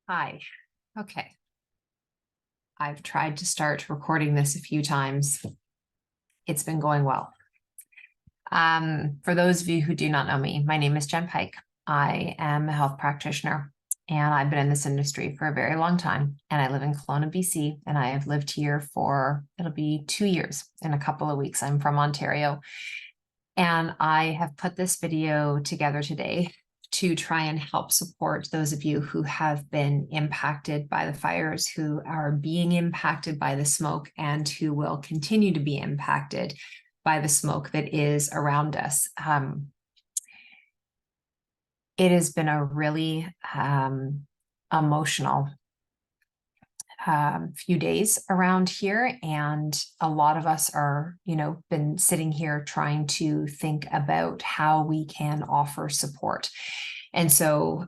Hi. Okay. I've tried to start recording this a few times. It's been going well. For those of you who do not know me, my name is Jenn Pike. I am a health practitioner and I've been in this industry for a very long time. And I live in Kelowna, BC, and I have lived here for, it'll be 2 years in a couple of weeks. I'm from Ontario. And I have put this video together today to try and help support those of you who have been impacted by the fires, who are being impacted by the smoke, and who will continue to be impacted by the smoke that is around us. It has been a really emotional few days around here, and a lot of us are, been sitting here trying to think about how we can offer support. And so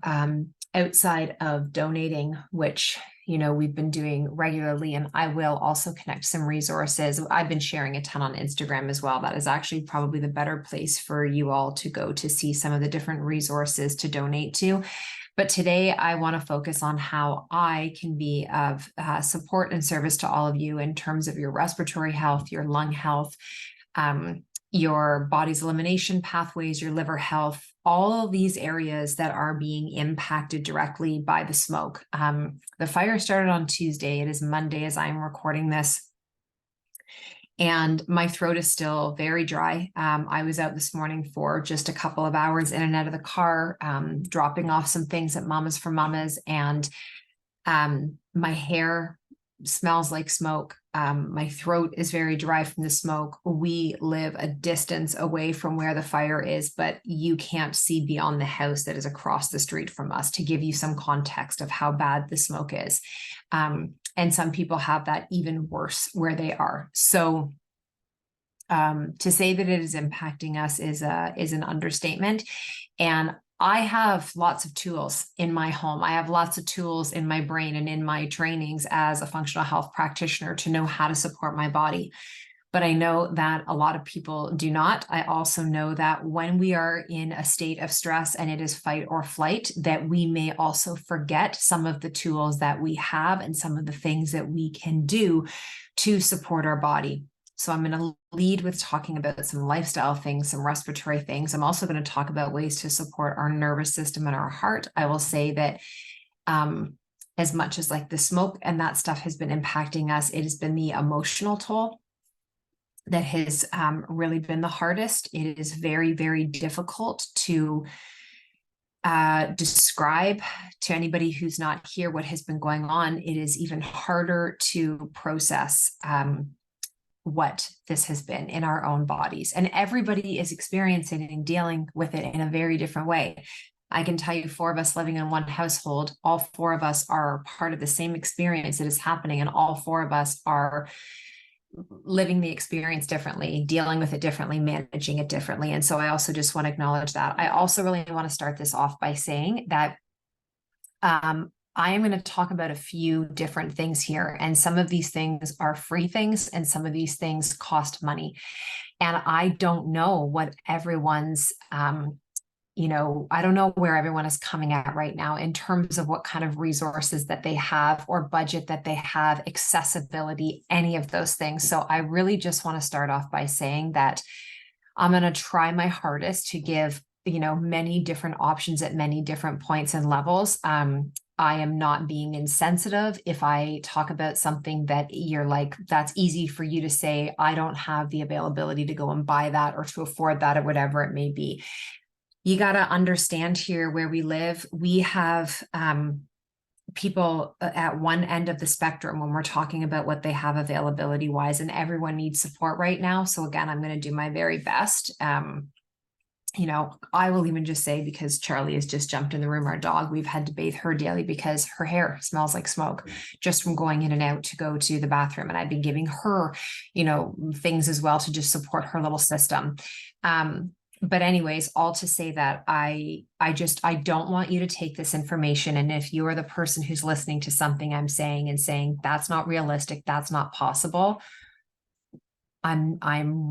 outside of donating, which we've been doing regularly, and I will also connect some resources. I've been sharing a ton on Instagram as well. That is actually probably the better place for you all to go to see some of the different resources to donate to. But today I want to focus on how I can be of support and service to all of you in terms of your respiratory health, your lung health, your body's elimination pathways, your liver health, all of these areas that are being impacted directly by the smoke. The fire started on Tuesday. It is Monday as I'm recording this. And my throat is still very dry. I was out this morning for just a couple of hours in and out of the car, dropping off some things at Mamas for Mamas. And my hair smells like smoke. My throat is very dry from the smoke. We live a distance away from where the fire is, but you can't see beyond the house that is across the street from us, to give you some context of how bad the smoke is. And some people have that even worse where they are. So to say that it is impacting us is an understatement. And I have lots of tools in my home. I have lots of tools in my brain and in my trainings as a functional health practitioner to know how to support my body. But I know that a lot of people do not. I also know that when we are in a state of stress and it is fight or flight, that we may also forget some of the tools that we have and some of the things that we can do to support our body. So I'm going to lead with talking about some lifestyle things, some respiratory things. I'm also going to talk about ways to support our nervous system and our heart. I will say that as much as like the smoke and that stuff has been impacting us, it has been the emotional toll that has really been the hardest. It is very, very difficult to describe to anybody who's not here what has been going on. It is even harder to process what this has been in our own bodies. And everybody is experiencing and dealing with it in a very different way. I can tell you 4 of us living in one household, all 4 of us are part of the same experience that is happening, and all 4 of us are living the experience differently, dealing with it differently, managing it differently. And so I also just want to acknowledge that. I also really want to start this off by saying that I am going to talk about a few different things here. And some of these things are free things and some of these things cost money. And I don't know what everyone's I don't know where everyone is coming at right now in terms of what kind of resources that they have or budget that they have, accessibility, any of those things. So I really just want to start off by saying that I'm going to try my hardest to give, many different options at many different points and levels. I am not being insensitive if I talk about something that you're like, that's easy for you to say, I don't have the availability to go and buy that or to afford that or whatever it may be. You got to understand here where we live, we have people at one end of the spectrum when we're talking about what they have availability wise, and everyone needs support right now. So again, I'm going to do my very best. I will even just say, because Charlie has just jumped in the room, our dog, we've had to bathe her daily because her hair smells like smoke just from going in and out to go to the bathroom. And I've been giving her, things as well to just support her little system. But anyways, all to say that I don't want you to take this information. And if you are the person who's listening to something I'm saying and saying, that's not realistic, that's not possible, I'm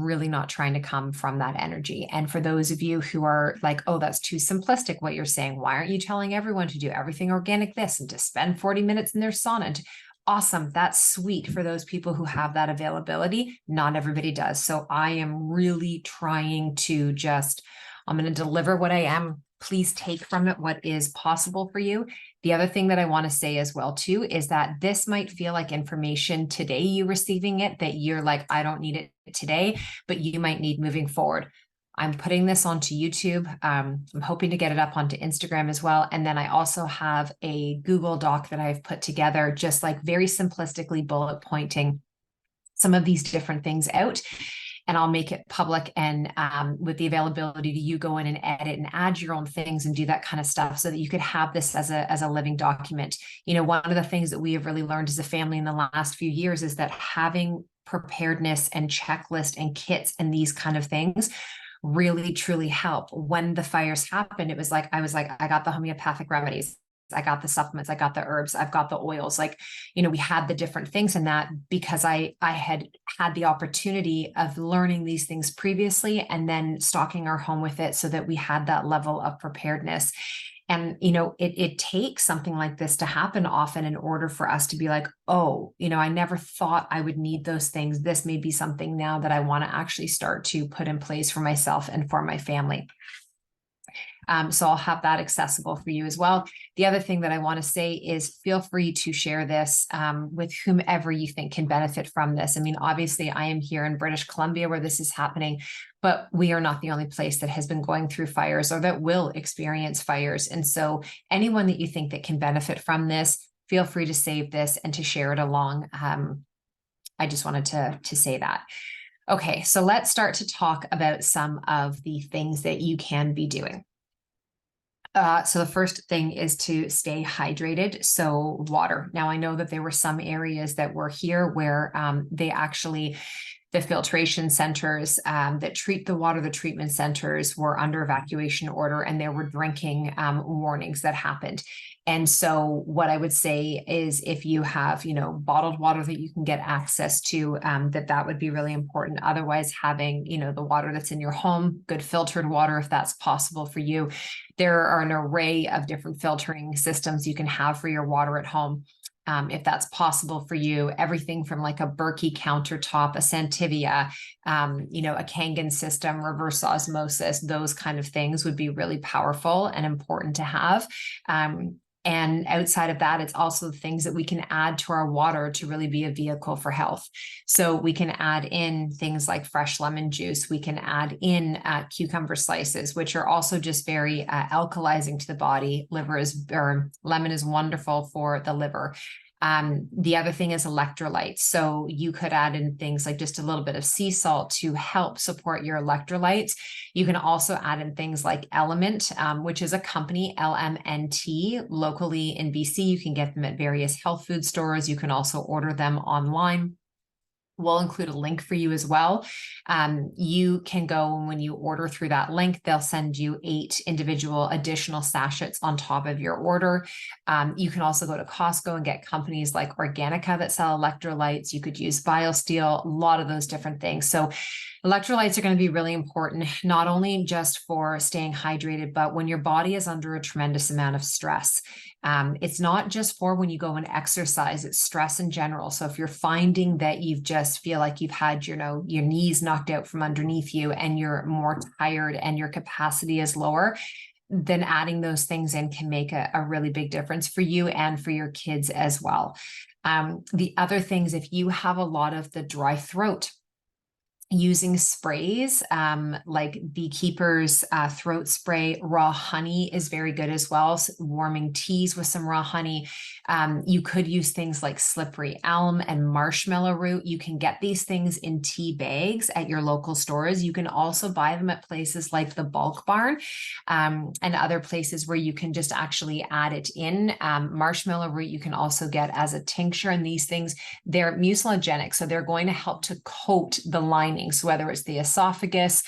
really not trying to come from that energy. And for those of you who are like, oh, that's too simplistic what you're saying, why aren't you telling everyone to do everything organic this and to spend 40 minutes in their sauna? And awesome, that's sweet for those people who have that availability. Not everybody does. So I am really trying to just, I'm going to deliver what I am. Please take from it what is possible for you. The other thing that I want to say as well too is that this might feel like information today, you receiving it, that you're like, I don't need it today, but you might need moving forward. I'm putting this onto YouTube. I'm hoping to get it up onto Instagram as well. And then I also have a Google Doc that I've put together, just like very simplistically bullet pointing some of these different things out. And I'll make it public, and with the availability to you go in and edit and add your own things and do that kind of stuff so that you could have this as a living document. You know, one of the things that we have really learned as a family in the last few years is that having preparedness and checklist and kits and these kind of things really truly help. When the fires happened, it was like, I was like, I got the homeopathic remedies. I got the supplements, I got the herbs, I've got the oils. Like, you know, we had the different things in that because I had the opportunity of learning these things previously and then stocking our home with it so that we had that level of preparedness. And, you know, it takes something like this to happen often in order for us to be like, oh, you know, I never thought I would need those things. This may be something now that I want to actually start to put in place for myself and for my family. So I'll have that accessible for you as well. The other thing that I want to say is feel free to share this with whomever you think can benefit from this. I mean, obviously I am here in British Columbia where this is happening, but we are not the only place that has been going through fires or that will experience fires. And so anyone that you think that can benefit from this, feel free to save this and to share it along. I just wanted to say that. Okay, so let's start to talk about some of the things that you can be doing. So the first thing is to stay hydrated. So water. Now I know that there were some areas that were here where they actually, the filtration centers that treat the water, the treatment centers were under evacuation order, and there were drinking warnings that happened. And so what I would say is if you have, you know, bottled water that you can get access to, that would be really important. Otherwise, having, you know, the water that's in your home, good filtered water, if that's possible for you. There are an array of different filtering systems you can have for your water at home. If that's possible for you, everything from like a Berkey countertop, a Santivia, you know, a Kangen system, reverse osmosis, those kind of things would be really powerful and important to have. And outside of that, it's also the things that we can add to our water to really be a vehicle for health. So we can add in things like fresh lemon juice. We can add in cucumber slices, which are also just very alkalizing to the body. Lemon is wonderful for the liver. The other thing is electrolytes. So you could add in things like just a little bit of sea salt to help support your electrolytes. You can also add in things like Element, which is a company, LMNT, locally in BC. You can get them at various health food stores. You can also order them online. We'll include a link for you as well. You can go, and when you order through that link, they'll send you 8 individual additional sachets on top of your order. You can also go to Costco and get companies like Organica that sell electrolytes. You could use BioSteel, a lot of those different things. So electrolytes are going to be really important, not only just for staying hydrated, but when your body is under a tremendous amount of stress. It's not just for when you go and exercise, it's stress in general. So if you're finding that you just feel like you've had, you know, your knees knocked out from underneath you and you're more tired and your capacity is lower, then adding those things in can make a really big difference for you and for your kids as well. The other things, if you have a lot of the dry throat, using sprays like Beekeeper's throat spray, raw honey is very good as well. So warming teas with some raw honey. You could use things like slippery elm and marshmallow root. You can get these things in tea bags at your local stores. You can also buy them at places like the Bulk Barn and other places where you can just actually add it in. Marshmallow root you can also get as a tincture, and these things, they're mucilagenic, so they're going to help to coat the lining lining. So whether it's the esophagus,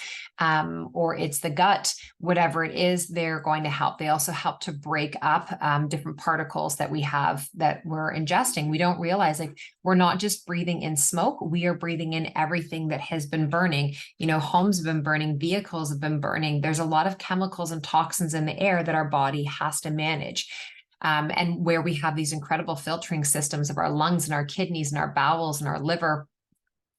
or it's the gut, whatever it is, they're going to help. They also help to break up different particles that we have that we're ingesting. We don't realize, like, we're not just breathing in smoke, we are breathing in everything that has been burning. You know, homes have been burning, vehicles have been burning. There's a lot of chemicals and toxins in the air that our body has to manage. And where we have these incredible filtering systems of our lungs and our kidneys and our bowels and our liver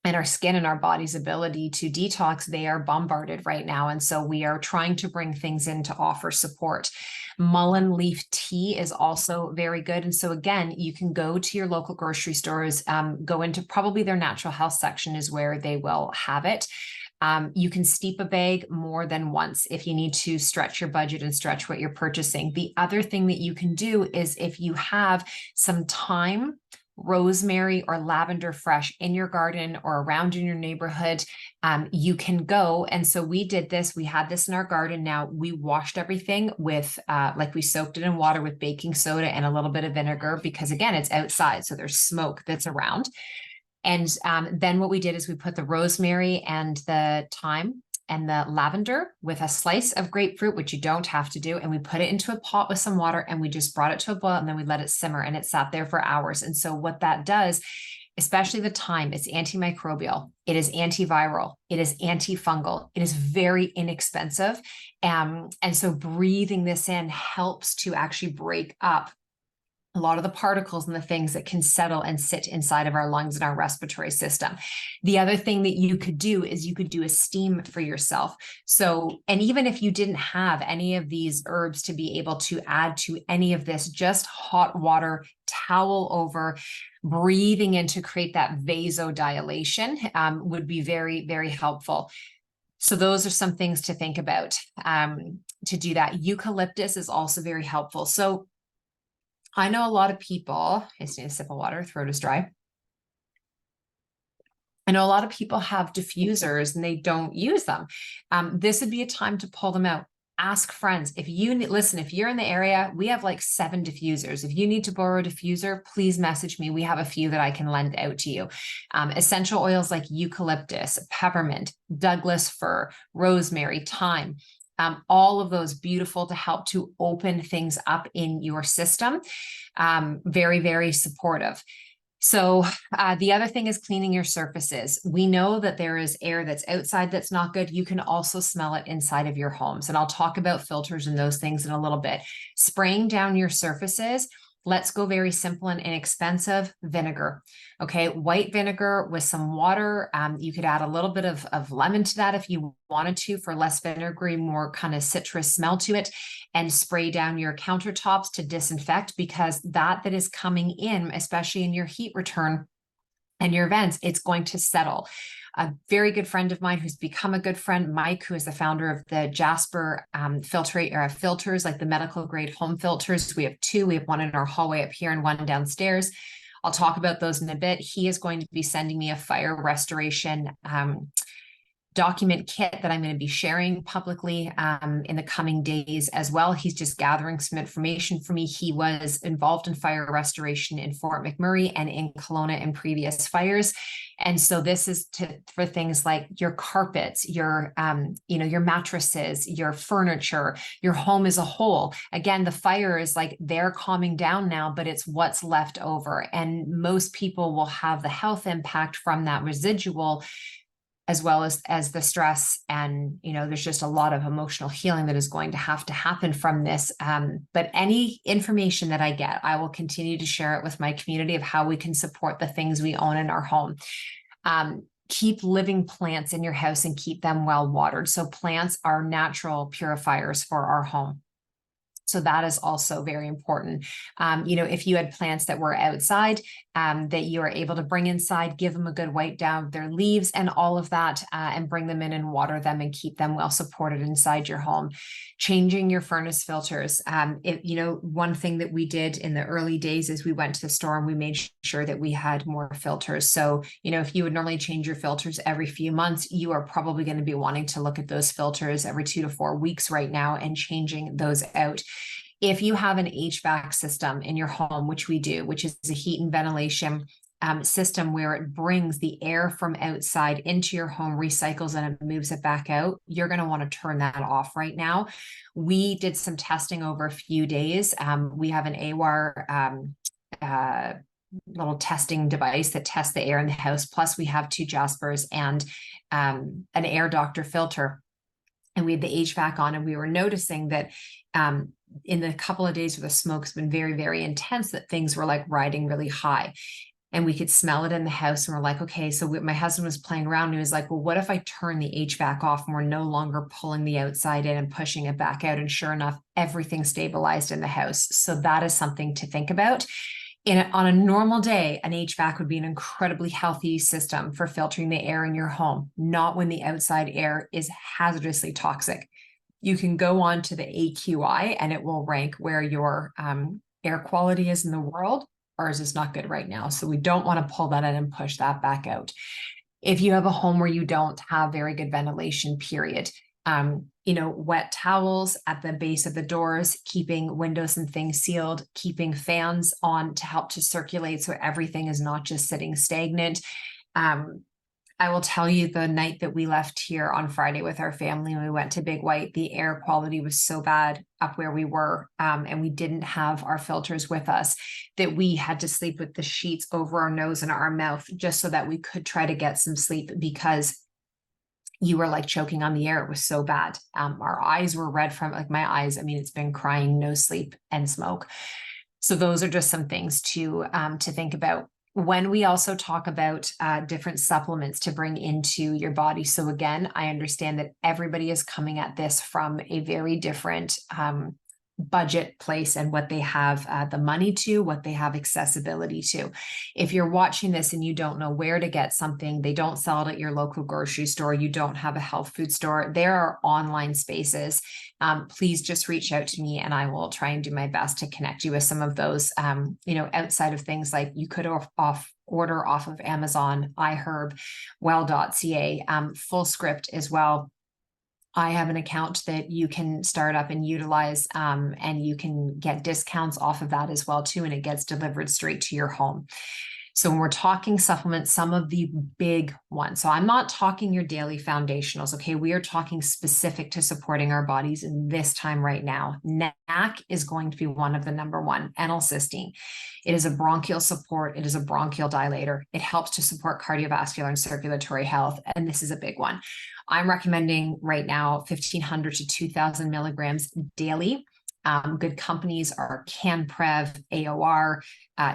and our skin and our body's ability to detox, they are bombarded right now. And so we are trying to bring things in to offer support. Mullein leaf tea is also very good. And so again, you can go to your local grocery stores, go into probably their natural health section is where they will have it. You can steep a bag more than once if you need to stretch your budget and stretch what you're purchasing. The other thing that you can do is if you have some thyme, rosemary, or lavender fresh in your garden or around in your neighborhood, you can go. And so we did this. We had this in our garden. Now we washed everything with, like, we soaked it in water with baking soda and a little bit of vinegar, because again, it's outside, so there's smoke that's around. And then what we did is we put the rosemary and the thyme and the lavender with a slice of grapefruit, which you don't have to do. And we put it into a pot with some water and we just brought it to a boil, and then we let it simmer, and it sat there for hours. And so what that does, especially the thyme, it's antimicrobial, it is antiviral, it is antifungal, it is very inexpensive. And so breathing this in helps to actually break up a lot of the particles and the things that can settle and sit inside of our lungs and our respiratory system. The other thing that you could do is you could do a steam for yourself. So, and even if you didn't have any of these herbs to be able to add to any of this, just hot water, towel over, breathing in to create that vasodilation would be very, very helpful. So those are some things to think about to do that. Eucalyptus is also very helpful. So I know a lot of people, I just need a sip of water, throat is dry. I know a lot of people have diffusers and they don't use them. This would be a time to pull them out. Ask friends. If you listen, if you're in the area, we have like 7 diffusers. If you need to borrow a diffuser, please message me. We have a few that I can lend out to you. Essential oils like eucalyptus, peppermint, Douglas fir, rosemary, thyme. All of those beautiful to help to open things up in your system. Very, very supportive. So the other thing is cleaning your surfaces. We know that there is air that's outside that's not good. You can also smell it inside of your homes. And I'll talk about filters and those things in a little bit. Spraying down your surfaces. Let's go very simple and inexpensive. Vinegar. Okay, white vinegar with some water. You could add a little bit of lemon to that if you wanted to for less vinegary, more kind of citrus smell to it, and spray down your countertops to disinfect, because that is coming in, especially in your heat return and your vents, it's going to settle. A very good friend of mine who's become a good friend, Mike, who is the founder of the Jasper filters, like the medical grade home filters. We have 2. We have one in our hallway up here and one downstairs. I'll talk about those in a bit. He is going to be sending me a fire restoration document kit that I'm going to be sharing publicly in the coming days as well. He's just gathering some information for me. He was involved in fire restoration in Fort McMurray and in Kelowna in previous fires. And so this is for things like your carpets, your mattresses, your furniture, your home as a whole. Again, the fire is like they're calming down now, but it's what's left over. And most people will have the health impact from that residual, as well as the stress. And, there's just a lot of emotional healing that is going to have to happen from this. But any information that I get, I will continue to share it with my community of how we can support the things we own in our home. Keep living plants in your house and keep them well watered. So plants are natural purifiers for our home. So that is also very important. If you had plants that were outside, that you are able to bring inside, give them a good wipe down of their leaves and all of that, and bring them in and water them and keep them well supported inside your home. Changing your furnace filters. One thing that we did in the early days is we went to the store and we made sure that we had more filters. So, if you would normally change your filters every few months, you are probably going to be wanting to look at those filters every 2 to 4 weeks right now and changing those out. If you have an HVAC system in your home, which we do, which is a heat and ventilation system where it brings the air from outside into your home, recycles, and it moves it back out, you're going to want to turn that off right now. We did some testing over a few days. We have an AWAR little testing device that tests the air in the house. Plus, we have 2 Jaspers and an air doctor filter. And we had the HVAC on, and we were noticing that in the couple of days where the smoke's been very, very intense, that things were like riding really high. And we could smell it in the house. And we're like, okay, so my husband was playing around and he was like, well, what if I turn the HVAC off and we're no longer pulling the outside in and pushing it back out? And sure enough, everything stabilized in the house. So that is something to think about. On a normal day, an HVAC would be an incredibly healthy system for filtering the air in your home, not when the outside air is hazardously toxic. You can go on to the AQI and it will rank where your air quality is in the world. Ours is not good right now. So we don't want to pull that in and push that back out. If you have a home where you don't have very good ventilation, period, wet towels at the base of the doors, keeping windows and things sealed, keeping fans on to help to circulate so everything is not just sitting stagnant. I will tell you, the night that we left here on Friday with our family and we went to Big White, the air quality was so bad up where we were, and we didn't have our filters with us, that we had to sleep with the sheets over our nose and our mouth just so that we could try to get some sleep, because you were like choking on the air. It was so bad. Our eyes were red from, like, my eyes, I mean, it's been crying, no sleep, and smoke. So those are just some things to think about. When we also talk about different supplements to bring into your body. So again, I understand that everybody is coming at this from a very different budget place and what they have the money to, what they have accessibility to. If you're watching this and you don't know where to get something, they don't sell it at your local grocery store, you don't have a health food store, there are online spaces. Please just reach out to me and I will try and do my best to connect you with some of those, outside of things like you could order off of Amazon, iHerb, well.ca, Full Script as well. I have an account that you can start up and utilize, and you can get discounts off of that as well too, and it gets delivered straight to your home. So when we're talking supplements, some of the big ones, so I'm not talking your daily foundationals, okay? We are talking specific to supporting our bodies in this time right now. NAC is going to be one of the number one, N-L-cysteine. It is a bronchial support. It is a bronchial dilator. It helps to support cardiovascular and circulatory health. And this is a big one. I'm recommending right now 1,500 to 2,000 milligrams daily. Good companies are CanPrev, AOR,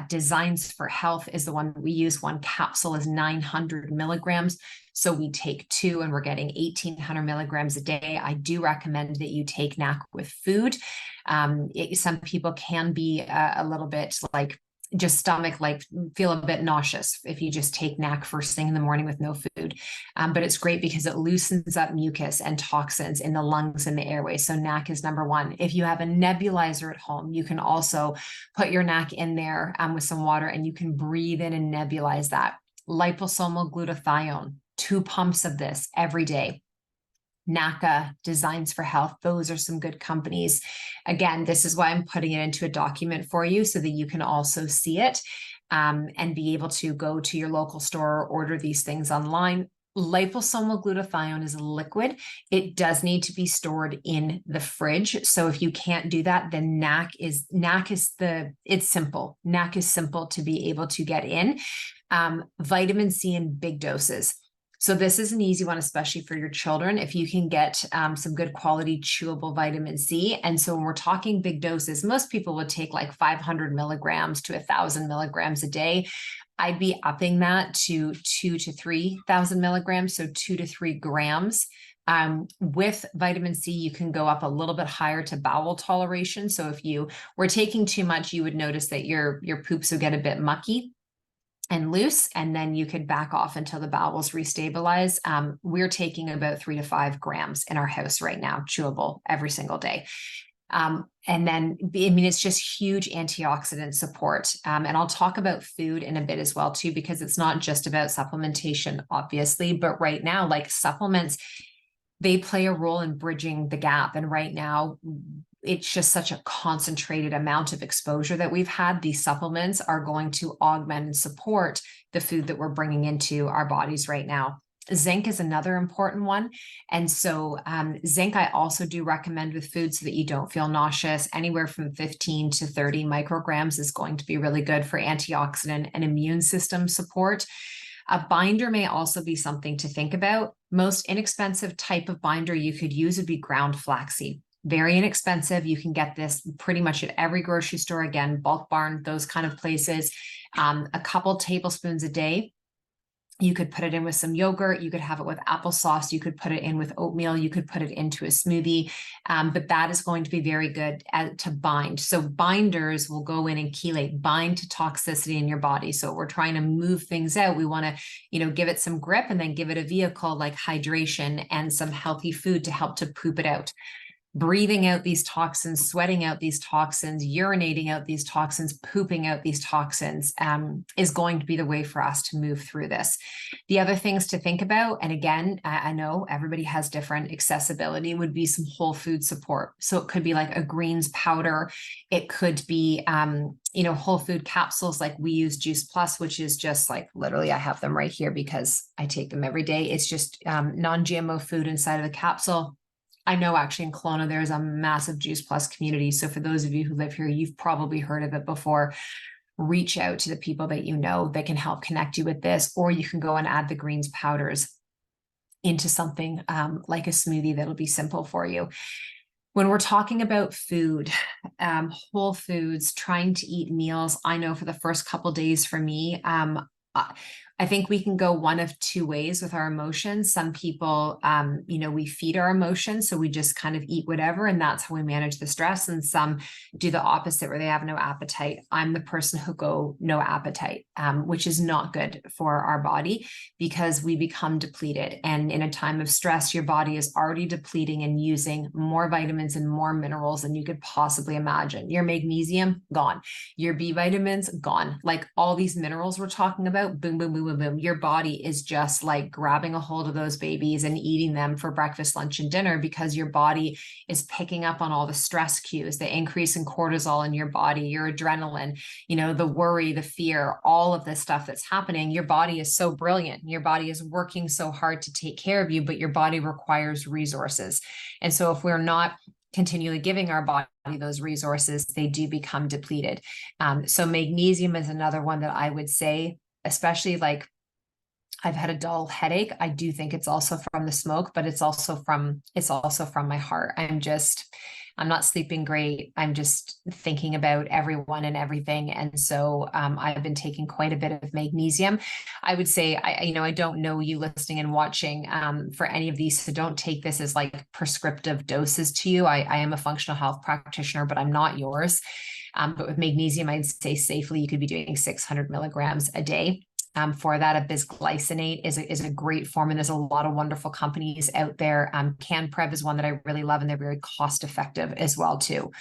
Designs for Health is the one we use. One capsule is 900 milligrams. So we take 2 and we're getting 1,800 milligrams a day. I do recommend that you take NAC with food. Some people can be a little bit like just stomach, like feel a bit nauseous if you just take NAC first thing in the morning with no food. But it's great because it loosens up mucus and toxins in the lungs and the airway. So NAC is number one. If you have a nebulizer at home, you can also put your NAC in there with some water and you can breathe in and nebulize that. Liposomal glutathione, 2 pumps of this every day. NACA, Designs for Health, those are some good companies. Again, this is why I'm putting it into a document for you so that you can also see it and be able to go to your local store or order these things online. Liposomal glutathione is a liquid. It does need to be stored in the fridge. So if you can't do that, then it's simple. NAC is simple to be able to get in. Vitamin C in big doses. So this is an easy one, especially for your children, if you can get some good quality chewable vitamin C. And so when we're talking big doses, most people would take like 500 milligrams to 1,000 milligrams a day. I'd be upping that to 2,000 to 3,000 milligrams, so 2 to 3 grams. With vitamin C, you can go up a little bit higher to bowel toleration. So if you were taking too much, you would notice that your poops would get a bit mucky and loose, and then you could back off until the bowels restabilize. We're taking about 3 to 5 grams in our house right now, chewable every single day. And then, I mean, it's just huge antioxidant support. And I'll talk about food in a bit as well, too, because it's not just about supplementation, obviously, but right now, like supplements, they play a role in bridging the gap. And right now, it's just such a concentrated amount of exposure that we've had. These supplements are going to augment and support the food that we're bringing into our bodies right now. Zinc is another important one. And so zinc, I also do recommend with food so that you don't feel nauseous. Anywhere from 15 to 30 micrograms is going to be really good for antioxidant and immune system support. A binder may also be something to think about. Most inexpensive type of binder you could use would be ground flaxseed. Very inexpensive. You can get this pretty much at every grocery store, again, Bulk Barn, those kind of places. A couple tablespoons a day. You could put it in with some yogurt. You could have it with applesauce. You could put it in with oatmeal. You could put it into a smoothie. But that is going to be very good to bind. So binders will go in and chelate, bind to toxicity in your body. So we're trying to move things out. We want to, give it some grip and then give it a vehicle like hydration and some healthy food to help to poop it out. Breathing out these toxins, sweating out these toxins, urinating out these toxins, pooping out these toxins is going to be the way for us to move through this. The other things to think about, and again, I know everybody has different accessibility, would be some whole food support. So it could be like a greens powder. It could be, whole food capsules like we use Juice Plus, which is just like literally, I have them right here because I take them every day. It's just non-GMO food inside of the capsule. I know actually in Kelowna, there's a massive Juice Plus community. So for those of you who live here, you've probably heard of it before. Reach out to the people that you know that can help connect you with this, or you can go and add the greens powders into something like a smoothie that'll be simple for you. When we're talking about food, whole foods, trying to eat meals, I know for the first couple days for me, I think we can go one of two ways with our emotions. Some people, we feed our emotions. So we just kind of eat whatever, and that's how we manage the stress. And some do the opposite where they have no appetite. I'm the person who go no appetite, which is not good for our body because we become depleted. And in a time of stress, your body is already depleting and using more vitamins and more minerals than you could possibly imagine. Your magnesium, gone. Your B vitamins, gone. Like all these minerals we're talking about, boom, boom, boom, boom, boom. Your body is just like grabbing a hold of those babies and eating them for breakfast, lunch, and dinner because your body is picking up on all the stress cues, the increase in cortisol in your body, your adrenaline, the worry, the fear, all of this stuff that's happening. Your body is so brilliant. Your body is working so hard to take care of you, but your body requires resources. And so if we're not continually giving our body those resources, they do become depleted. So magnesium is another one that I would say, especially like I've had a dull headache. I do think it's also from the smoke, but it's also from my heart. I'm not sleeping great. I'm just thinking about everyone and everything. And so I've been taking quite a bit of magnesium. I would say, I don't know you listening and watching for any of these, so don't take this as like prescriptive doses to you. I am a functional health practitioner, but I'm not yours. But with magnesium, I'd say safely you could be doing 600 milligrams a day. For that, a bisglycinate is a great form, and there's a lot of wonderful companies out there. CanPrev is one that I really love, and they're very cost effective as well too.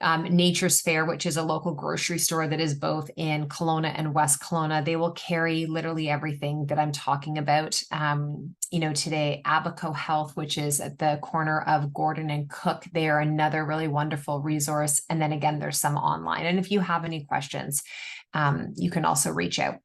Nature's Fair, which is a local grocery store that is both in Kelowna and West Kelowna, they will carry literally everything that I'm talking about. Today, Abaco Health, which is at the corner of Gordon and Cook, they are another really wonderful resource. And then again, there's some online. And if you have any questions, you can also reach out.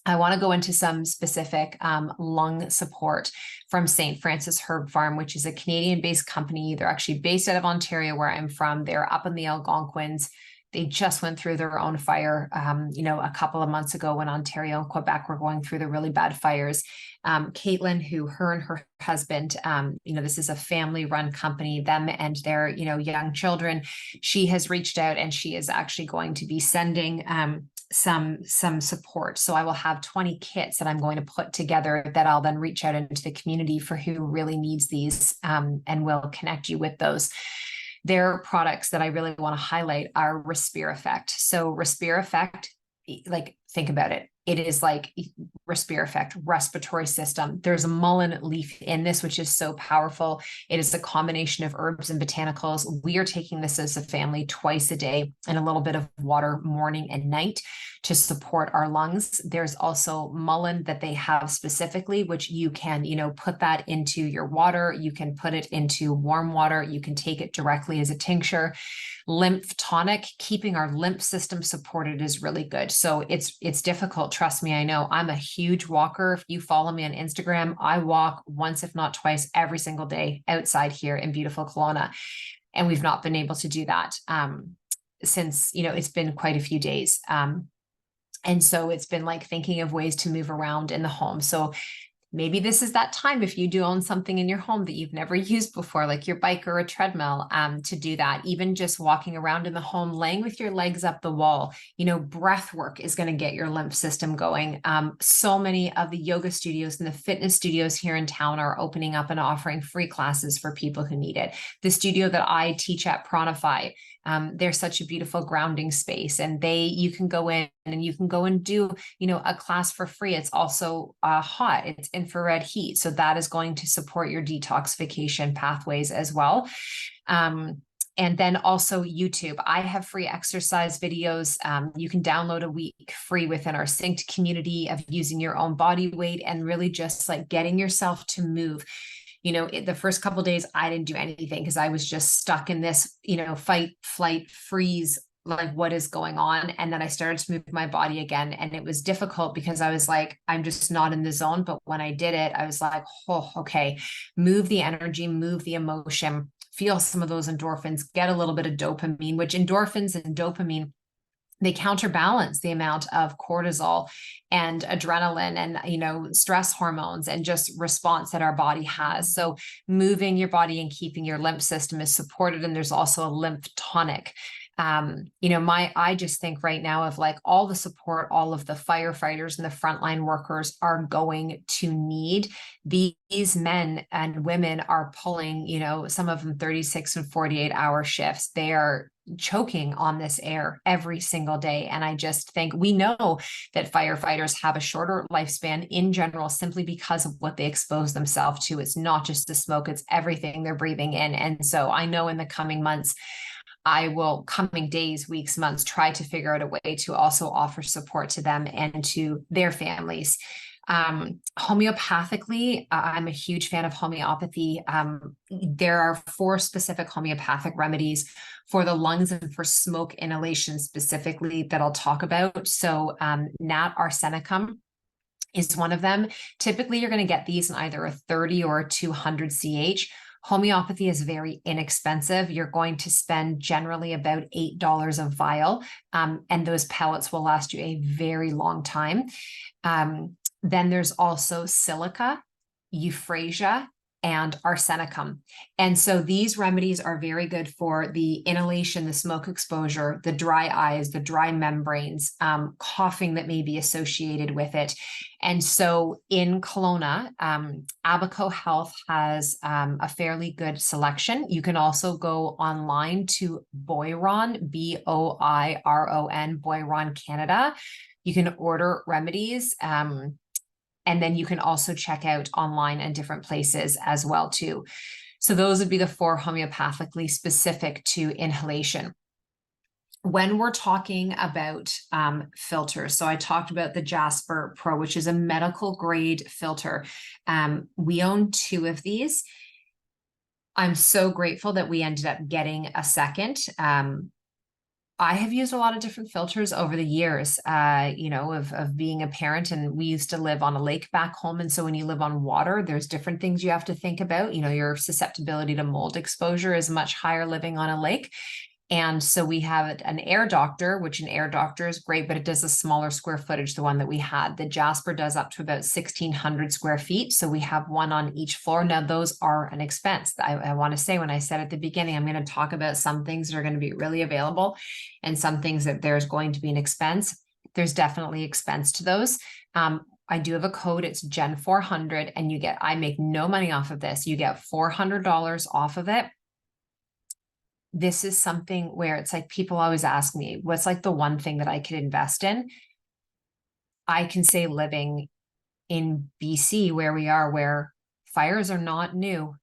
I want to go into some specific lung support from St. Francis Herb Farm, which is a Canadian-based company. They're actually based out of Ontario, where I'm from. They're up in the Algonquins. They just went through their own fire, a couple of months ago when Ontario and Quebec were going through the really bad fires. Caitlin, her and her husband, this is a family-run company, them and their, young children. She has reached out and she is actually going to be sending some support. So I will have 20 kits that I'm going to put together that I'll then reach out into the community for who really needs these, and will connect you with those. Their products that I really want to highlight are Respireffect. So Respireffect, like think about it. It is like respiratory system. There's a mullein leaf in this, which is so powerful. It is a combination of herbs and botanicals. We are taking this as a family twice a day and a little bit of water morning and night to support our lungs. There's also mullein that they have specifically, which you can, put that into your water. You can put it into warm water. You can take it directly as a tincture. Lymph tonic, keeping our lymph system supported is really good. So it's difficult. Trust me, I know. I'm a huge walker. If you follow me on Instagram, I walk once, if not twice, every single day outside here in beautiful Kelowna. And we've not been able to do that since, it's been quite a few days. And so it's been like thinking of ways to move around in the home. So maybe this is that time, if you do own something in your home that you've never used before, like your bike or a treadmill, to do that. Even just walking around in the home, laying with your legs up the wall, breath work is going to get your lymph system going. So many of the yoga studios and the fitness studios here in town are opening up and offering free classes for people who need it. The studio that I teach at, Pronify, they're such a beautiful grounding space, and you can go in and you can go and do, a class for free. It's also hot, it's infrared heat. So that is going to support your detoxification pathways as well. And then also YouTube. I have free exercise videos. You can download a week free within our synced community of using your own body weight and really just like getting yourself to move. The first couple of days, I didn't do anything because I was just stuck in this, fight, flight, freeze, like what is going on. And then I started to move my body again. And it was difficult because I was like, I'm just not in the zone. But when I did it, I was like, oh, okay, move the energy, move the emotion, feel some of those endorphins, get a little bit of dopamine, which endorphins and dopamine, they counterbalance the amount of cortisol and adrenaline and, stress hormones and just response that our body has. So moving your body and keeping your lymph system is supported. And there's also a lymph tonic. I just think right now of like all the support, all of the firefighters and the frontline workers are going to need. These men and women are pulling, some of them 36 and 48-hour shifts. They are choking on this air every single day. And I just think we know that firefighters have a shorter lifespan in general, simply because of what they expose themselves to. It's not just the smoke, it's everything they're breathing in. And so I know in the coming months, coming days, weeks, months, try to figure out a way to also offer support to them and to their families. Homeopathically, I'm a huge fan of homeopathy. There are 4 specific homeopathic remedies for the lungs and for smoke inhalation specifically that I'll talk about. So Nat arsenicum is one of them. Typically, you're going to get these in either a 30 or a 200 CH. Homeopathy is very inexpensive. You're going to spend generally about $8 a vial, and those pellets will last you a very long time. Then there's also silica, euphrasia, and arsenicum. And so these remedies are very good for the inhalation, the smoke exposure, the dry eyes, the dry membranes, coughing that may be associated with it. And so in Kelowna, Abaco Health has a fairly good selection. You can also go online to Boiron, Boiron, Boiron Canada. You can order remedies. And then you can also check out online and different places as well too. So those would be the 4 homeopathically specific to inhalation. When we're talking about filters, so I talked about the Jasper Pro, which is a medical grade filter. We own 2 of these. I'm so grateful that we ended up getting a second. I have used a lot of different filters over the years, of being a parent, and we used to live on a lake back home. And so when you live on water, there's different things you have to think about. Your susceptibility to mold exposure is much higher living on a lake. And so we have an air doctor, which an air doctor is great, but it does a smaller square footage, the one that we had. The Jasper does up to about 1,600 square feet. So we have one on each floor. Now, those are an expense. I want to say, when I said at the beginning, I'm going to talk about some things that are going to be really available and some things that there's going to be an expense. There's definitely expense to those. I do have a code. It's Jenn400, and I make no money off of this. You get $400 off of it. This is something where it's like, people always ask me, what's like the one thing that I could invest in? I can say living in BC where we are, where fires are not new.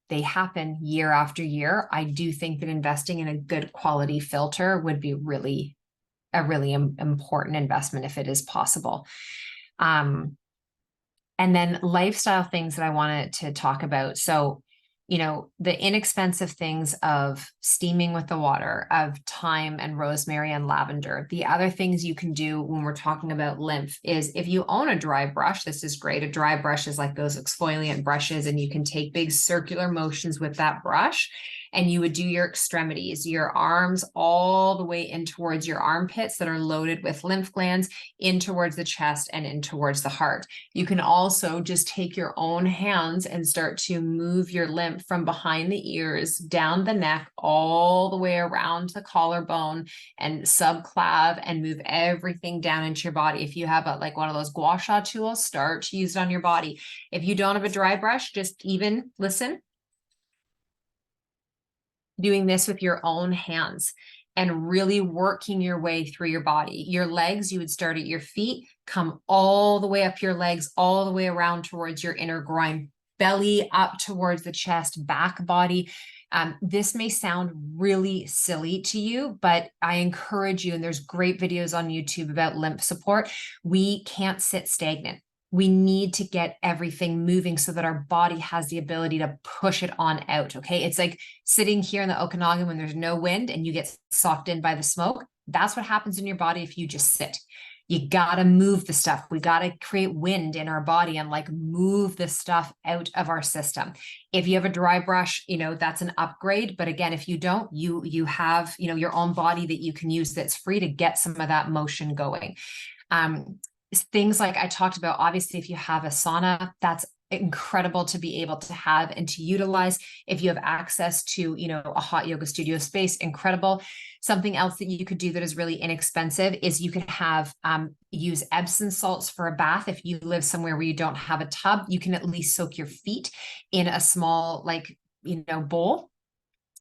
They happen year after year. I do think that investing in a good quality filter would be a really important investment if it is possible. And then lifestyle things that I wanted to talk about. So, the inexpensive things of steaming with the water, of thyme and rosemary and lavender. The other things you can do when we're talking about lymph is if you own a dry brush, this is great. A dry brush is like those exfoliant brushes, and you can take big circular motions with that brush. And you would do your extremities, your arms all the way in towards your armpits that are loaded with lymph glands, in towards the chest and in towards the heart. You can also just take your own hands and start to move your lymph from behind the ears, down the neck, all the way around the collarbone and subclav, and move everything down into your body. If you have like one of those gua sha tools, start to use it on your body. If you don't have a dry brush, just even listen, doing this with your own hands and really working your way through your body. Your legs, you would start at your feet, come all the way up your legs, all the way around towards your inner groin, belly up towards the chest, back body. This may sound really silly to you, but I encourage you, and there's great videos on YouTube about lymph support. We can't sit stagnant. We need to get everything moving so that our body has the ability to push it on out. Okay. It's like sitting here in the Okanagan when there's no wind and you get sucked in by the smoke. That's what happens in your body if you just sit. You got to move the stuff. We got to create wind in our body and like move the stuff out of our system. If you have a dry brush, that's an upgrade. But again, if you don't, you have, your own body that you can use that's free to get some of that motion going. Things like I talked about, obviously, if you have a sauna, that's incredible to be able to have and to utilize. If you have access to, a hot yoga studio space, incredible. Something else that you could do that is really inexpensive is you could have use Epsom salts for a bath. If you live somewhere where you don't have a tub, you can at least soak your feet in a small, bowl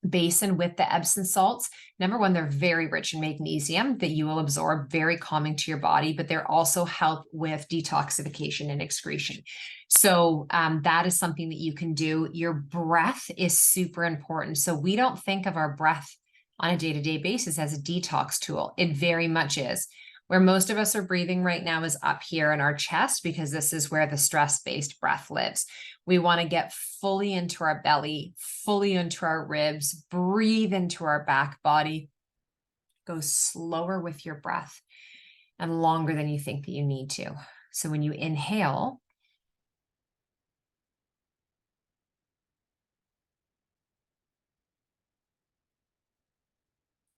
basin with the Epsom salts. Number one, they're very rich in magnesium that you will absorb, very calming to your body, but they're also help with detoxification and excretion. So that is something that you can do. Your breath is super important. So we don't think of our breath on a day-to-day basis as a detox tool. It very much is. Where most of us are breathing right now is up here in our chest, because this is where the stress-based breath lives. We want to get fully into our belly, fully into our ribs, breathe into our back body. Go slower with your breath and longer than you think that you need to. So when you inhale,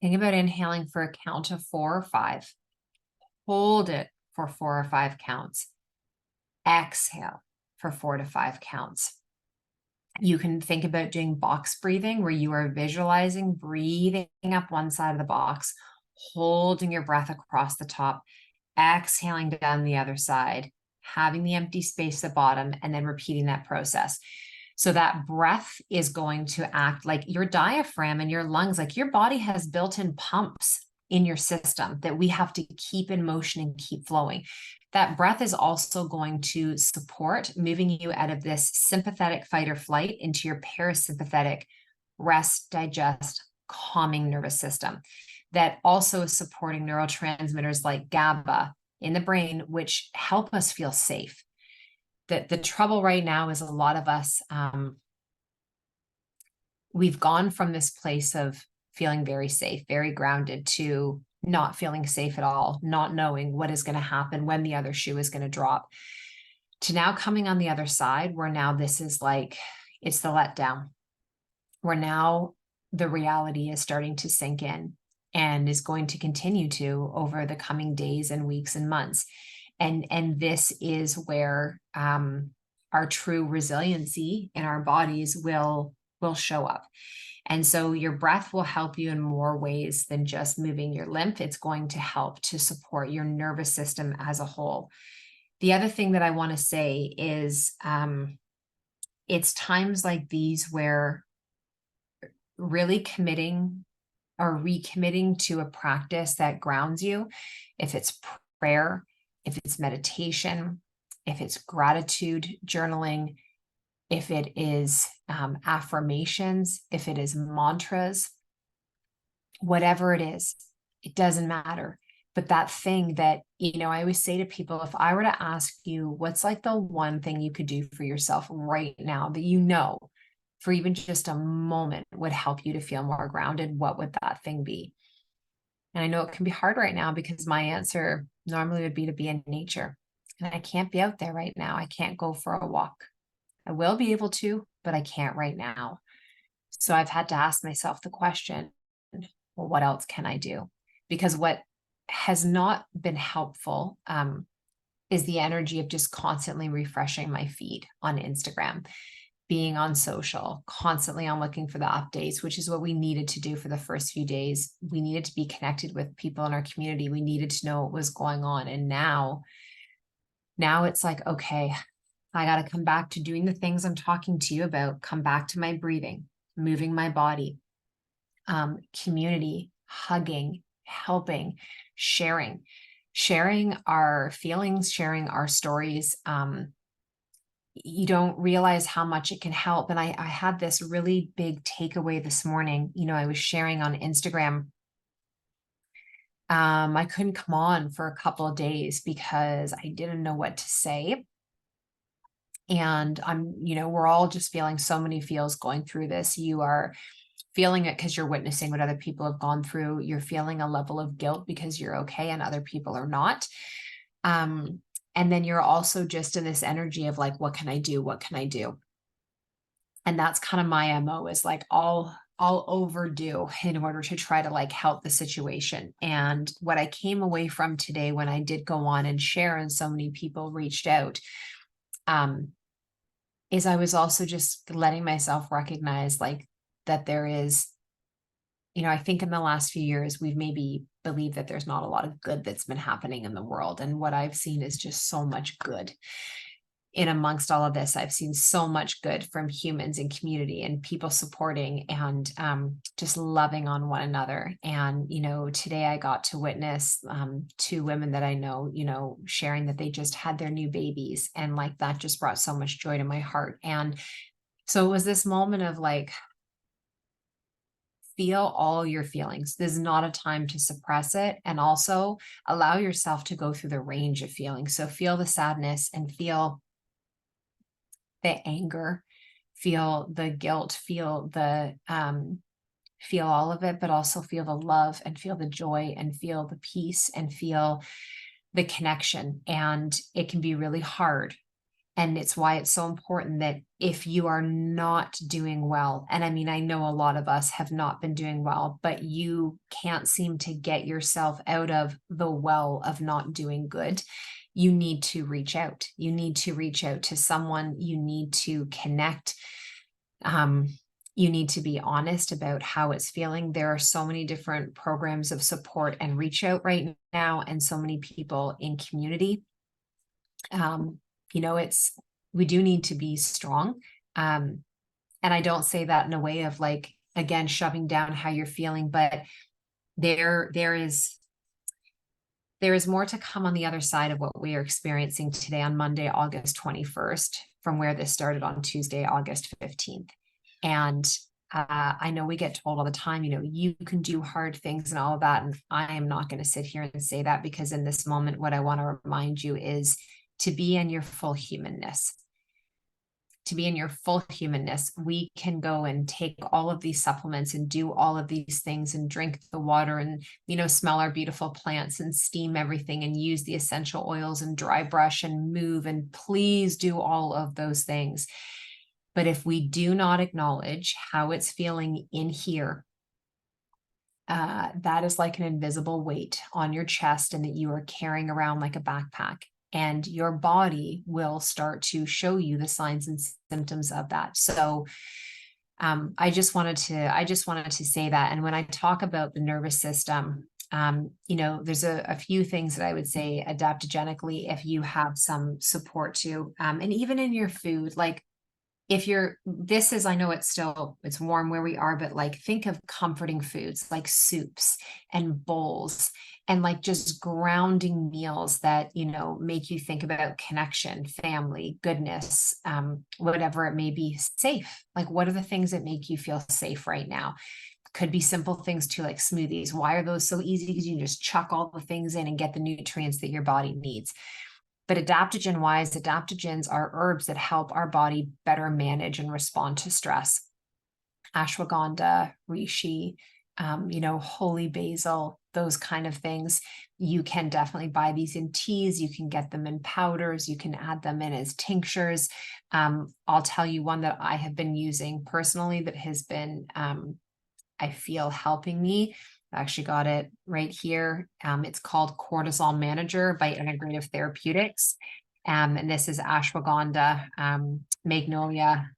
think about inhaling for a count of 4 or 5. Hold it for 4 or 5 counts. Exhale for 4 to 5 counts. You can think about doing box breathing, where you are visualizing breathing up one side of the box, holding your breath across the top, exhaling down the other side, having the empty space at the bottom, and then repeating that process. So that breath is going to act like your diaphragm and your lungs, like your body has built-in pumps in your system that we have to keep in motion and keep flowing. That breath is also going to support moving you out of this sympathetic fight or flight into your parasympathetic rest, digest, calming nervous system. That also is supporting neurotransmitters like GABA in the brain, which help us feel safe. The trouble right now is a lot of us, we've gone from this place of feeling very safe, very grounded, to not feeling safe at all, not knowing what is going to happen, when the other shoe is going to drop, to now coming on the other side, where now this is like, it's the letdown, where now the reality is starting to sink in and is going to continue to over the coming days and weeks and months. And this is where our true resiliency in our bodies will show up. And so your breath will help you in more ways than just moving your lymph. It's going to help to support your nervous system as a whole. The other thing that I want to say is it's times like these where really committing or recommitting to a practice that grounds you, if it's prayer, if it's meditation, if it's gratitude journaling, if it is affirmations, if it is mantras, whatever it is, it doesn't matter. But that thing that, I always say to people, if I were to ask you, what's like the one thing you could do for yourself right now that for even just a moment would help you to feel more grounded, what would that thing be? And I know it can be hard right now because my answer normally would be to be in nature. And I can't be out there right now. I can't go for a walk. I will be able to, but I can't right now. So I've had to ask myself the question, well, what else can I do? Because what has not been helpful is the energy of just constantly refreshing my feed on Instagram, being on social, constantly on looking for the updates, which is what we needed to do for the first few days. We needed to be connected with people in our community. We needed to know what was going on. And now it's like, okay, I got to come back to doing the things I'm talking to you about, come back to my breathing, moving my body, community, hugging, helping, sharing our feelings, sharing our stories. You don't realize how much it can help. And I had this really big takeaway this morning. I was sharing on Instagram. I couldn't come on for a couple of days because I didn't know what to say. And we're all just feeling so many feels going through this. You are feeling it because you're witnessing what other people have gone through. You're feeling a level of guilt because you're okay and other people are not. And then you're also just in this energy of like, what can I do? What can I do? And that's kind of my MO, is like I'll overdo in order to try to like help the situation. And what I came away from today when I did go on and share and so many people reached out, is I was also just letting myself recognize like that there is, I think in the last few years, we've maybe believed that there's not a lot of good that's been happening in the world. And what I've seen is just so much good. In amongst all of this, I've seen so much good from humans and community and people supporting and just loving on one another. And, today I got to witness 2 women that I know, sharing that they just had their new babies. And like, that just brought so much joy to my heart. And so it was this moment of like, feel all your feelings. This is not a time to suppress it. And also allow yourself to go through the range of feelings. So feel the sadness and feel the anger, feel the guilt, feel all of it, but also feel the love and feel the joy and feel the peace and feel the connection. And it can be really hard. And it's why it's so important that if you are not doing well, and I mean, I know a lot of us have not been doing well, but you can't seem to get yourself out of the well of not doing good, you need to reach out. You need to reach out to someone. You need to connect. You need to be honest about how it's feeling. There are so many different programs of support and reach out right now, and so many people in community. We do need to be strong. And I don't say that in a way of like, again, shoving down how you're feeling, but there is more to come on the other side of what we are experiencing today on Monday, August 21st, from where this started on Tuesday, August 15th. And I know we get told all the time, you can do hard things and all of that. And I am not going to sit here and say that, because in this moment, what I want to remind you is to be in your full humanness. To be in your full humanness, we can go and take all of these supplements and do all of these things and drink the water and, smell our beautiful plants and steam everything and use the essential oils and dry brush and move, and please do all of those things. But if we do not acknowledge how it's feeling in here, that is like an invisible weight on your chest and that you are carrying around like a backpack. And your body will start to show you the signs and symptoms of that. So I just wanted to say that. And when I talk about the nervous system, there's a few things that I would say adaptogenically, if you have some support to, and even in your food, like if you're, this is, I know it's still, it's warm where we are, but like think of comforting foods like soups and bowls and like just grounding meals that, you know, make you think about connection, family, goodness, whatever it may be, safe. Like, what are the things that make you feel safe right now? Could be simple things too, like smoothies. Why are those so easy? Because you can just chuck all the things in and get the nutrients that your body needs. But adaptogen wise, adaptogens are herbs that help our body better manage and respond to stress. Ashwagandha, reishi, you know, holy basil, those kind of things. You can definitely buy these in teas. You can get them in powders. You can add them in as tinctures. I'll tell you one that I have been using personally that has been I feel helping me. I actually got it right here. It's called Cortisol Manager by Integrative Therapeutics. And this is ashwagandha, magnolia,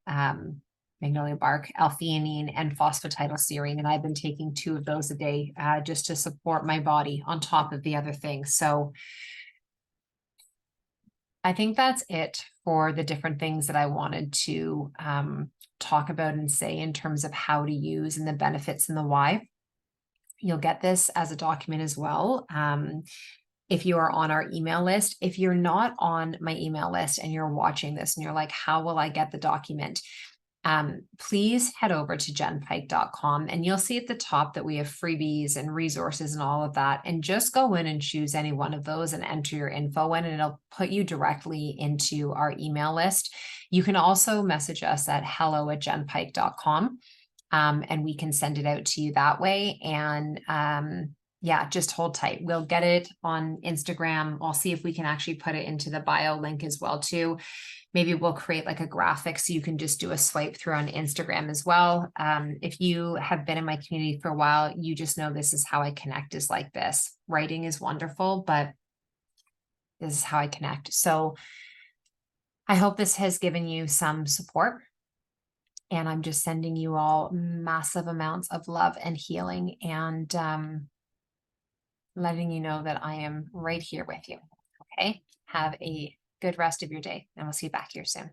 magnolia bark, L-theanine, and phosphatidylserine. And I've been taking 2 of those a day just to support my body on top of the other things. So I think that's it for the different things that I wanted to talk about and say in terms of how to use and the benefits and the why. You'll get this as a document as well. If you are on our email list. If you're not on my email list and you're watching this and you're like, how will I get the document? Please head over to jennpike.com and you'll see at the top that we have freebies and resources and all of that. And just go in and choose any one of those and enter your info in, and it'll put you directly into our email list. You can also message us at hello@jennpike.com, and we can send it out to you that way. And yeah, just hold tight. We'll get it on Instagram. I'll see if we can actually put it into the bio link as well too. Maybe we'll create like a graphic so you can just do a swipe through on Instagram as well. If you have been in my community for a while, you just know this is how I connect, is like this. Writing is wonderful, but this is how I connect. So I hope this has given you some support. And I'm just sending you all massive amounts of love and healing, and letting you know that I am right here with you. Okay. Have a good rest of your day, and we'll see you back here soon.